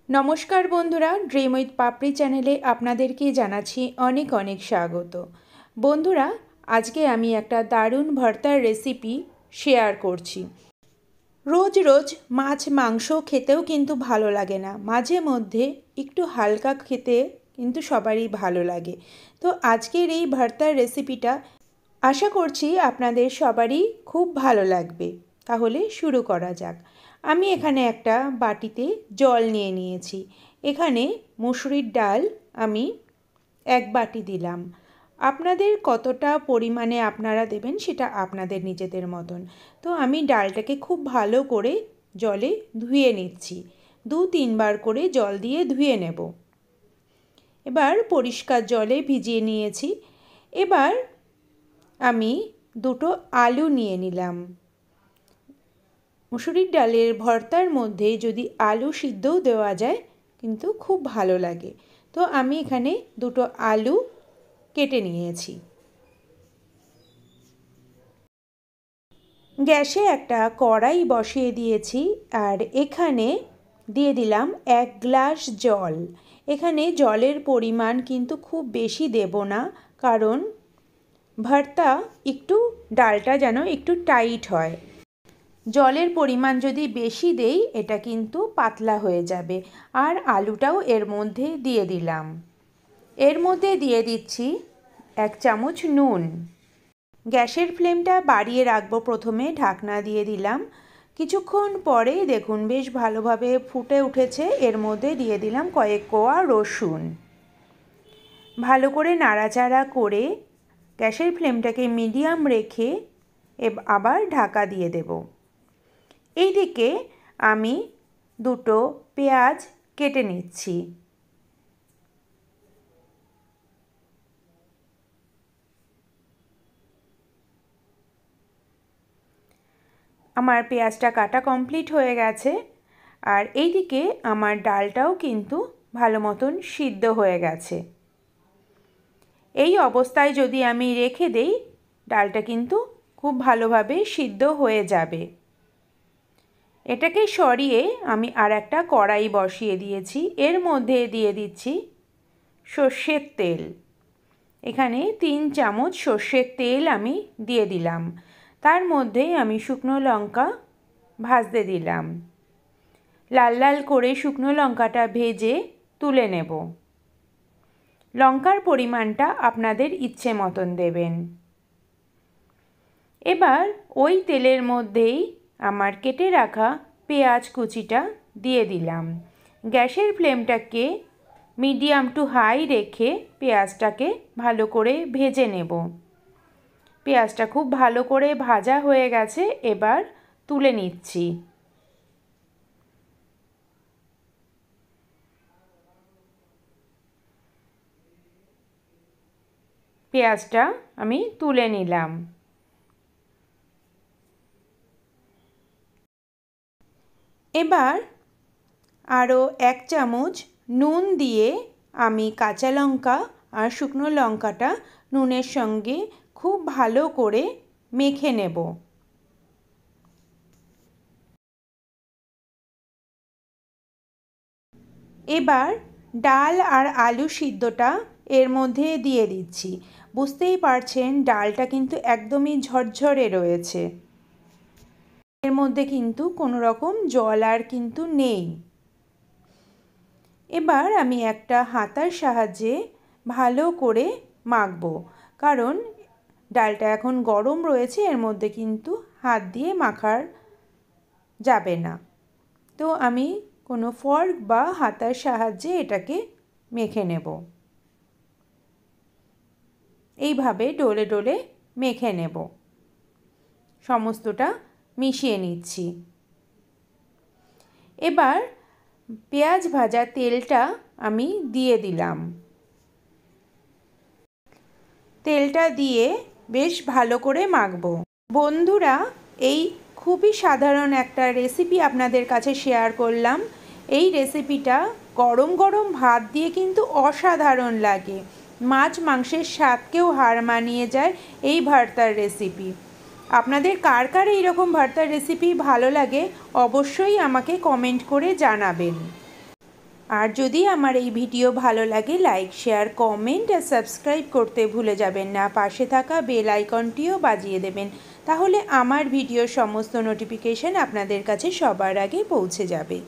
নমস্কার বন্ধুরা, dream with পাপড়ি চ্যানেলে আপনাদেরকে জানাচ্ছি অনেক অনেক স্বাগত। বন্ধুরা, আজকে আমি একটা দারুণ ভর্তার রেসিপি শেয়ার করছি। রোজ রোজ মাছ মাংস খেতেও কিন্তু ভালো লাগে না, মাঝে মধ্যে একটু হালকা খেতে কিন্তু সবারই ভালো লাগে। তো আজকের এই ভর্তার রেসিপিটা আশা করছি আপনাদের সবারই খুব ভালো লাগবে। তাহলে শুরু করা যাক। আমি এখানে একটা বাটিতে জল নিয়ে নিয়েছি। এখানে মুসুরির ডাল আমি 1 বাটি দিলাম। আপনাদের কতটা পরিমাণে আপনারা দেবেন সেটা আপনাদের নিজেদের মতন। তো আমি ডালটাকে খুব ভালো করে জলে ধুয়ে নিচ্ছি। 2-3 বার করে জল দিয়ে ধুয়ে নেব। এবার পরিষ্কার জলে ভিজিয়ে নিয়েছি। এবার আমি 2টো আলু নিয়ে নিলাম। মুসুরির ডালের ভর্তার মধ্যে যদি আলু সিদ্ধও দেওয়া যায় কিন্তু খুব ভালো লাগে। তো আমি এখানে 2টো আলু কেটে নিয়েছি। গ্যাসে একটা কড়াই বসিয়ে দিয়েছি আর এখানে দিয়ে দিলাম 1 গ্লাস জল। এখানে জলের পরিমাণ কিন্তু খুব বেশি দেব না, কারণ ভর্তা একটু ডালটা যেন একটু টাইট হয়। জলের পরিমাণ যদি বেশি দেই এটা কিন্তু পাতলা হয়ে যাবে। আর আলুটাও এর মধ্যে দিয়ে দিলাম। এর মধ্যে দিয়ে দিচ্ছি 1 চামচ নুন। গ্যাসের ফ্লেমটা বাড়িয়ে রাখবো, প্রথমে ঢাকনা দিয়ে দিলাম। কিছুক্ষণ পরে দেখুন বেশ ভালোভাবে ফুটে উঠেছে। এর মধ্যে দিয়ে দিলাম কয়েক কোয়া রসুন। ভালো করে নাড়াচাড়া করে গ্যাসের ফ্লেমটাকে মিডিয়াম রেখে আবার ঢাকা দিয়ে দেব। এইদিকে আমি 2টো পেঁয়াজ কেটে নিচ্ছি। আমার পেঁয়াজটা কাটা কমপ্লিট হয়ে গেছে। আর এইদিকে আমার ডালটাও কিন্তু ভালো মতন সিদ্ধ হয়ে গেছে। এই অবস্থায় যদি আমি রেখে দেই ডালটা কিন্তু খুব ভালোভাবে সিদ্ধ হয়ে যাবে। এটাকে সরিয়ে আমি আর একটা কড়াই বসিয়ে দিয়েছি। এর মধ্যে দিয়ে দিচ্ছি সর্ষের তেল। এখানে 3 চামচ সর্ষের তেল আমি দিয়ে দিলাম। তার মধ্যে আমি শুকনো লঙ্কা ভাজতে দিলাম। লাল লাল করে শুকনো লঙ্কাটা ভেজে তুলে নেব। লঙ্কার পরিমাণটা আপনাদের ইচ্ছে মতন দেবেন। এবার ওই তেলের মধ্যেই আমার কেটে রাখা পেঁয়াজ কুচিটা দিয়ে দিলাম। গ্যাসের ফ্লেমটাকে মিডিয়াম টু হাই রেখে পেঁয়াজটাকে ভালো করে ভেজে নেব। পেঁয়াজটা খুব ভালো করে ভাজা হয়ে গেছে, এবার তুলে নিচ্ছি। পেঁয়াজটা আমি তুলে নিলাম। এবার আরও 1 চামচ নুন দিয়ে আমি কাঁচা লঙ্কা আর শুকনো লঙ্কাটা নুনের সঙ্গে খুব ভালো করে মেখে নেব। এবার ডাল আর আলু সিদ্ধটা এর মধ্যে দিয়ে দিচ্ছি। বুঝতেই পারছেন ডালটা কিন্তু একদমই ঝরঝরে রয়েছে। এর মধ্যে কিন্তু কোনো রকম জল আর কিন্তু নেই। এবার আমি একটা হাতার সাহায্যে ভালো করে মাখবো, কারণ ডালটা এখন গরম রয়েছে, এর মধ্যে কিন্তু হাত দিয়ে মাখার যাবে না। তো আমি কোনো ফর্ক বা হাতার সাহায্যে এটাকে মেখে নেব। এইভাবে ডলে ডলে মেখে নেব। সমস্তটা মিশিয়ে নিচ্ছি। এবার পেঁয়াজ ভাজা তেলটা আমি দিয়ে দিলাম। তেলটা দিয়ে বেশ ভালো করে মাখবো। বন্ধুরা, এই খুবই সাধারণ একটা রেসিপি আপনাদের কাছে শেয়ার করলাম। এই রেসিপিটা গরম গরম ভাত দিয়ে কিন্তু অসাধারণ লাগে। মাছ মাংসের স্বাদকেও হার মানিয়ে যায় এই ভর্তার রেসিপি। আপনাদের কার কার এইরকম ভর্তার রেসিপি ভালো লাগে অবশ্যই আমাকে কমেন্ট করে জানাবেন। আর যদি আমার এই ভিডিও ভালো লাগে লাইক শেয়ার কমেন্ট আর সাবস্ক্রাইব করতে ভুলে যাবেন না। পাশে থাকা বেল আইকনটিও বাজিয়ে দেবেন, তাহলে আমার ভিডিওর সমস্ত নোটিফিকেশান আপনাদের কাছে সবার আগে পৌঁছে যাবে।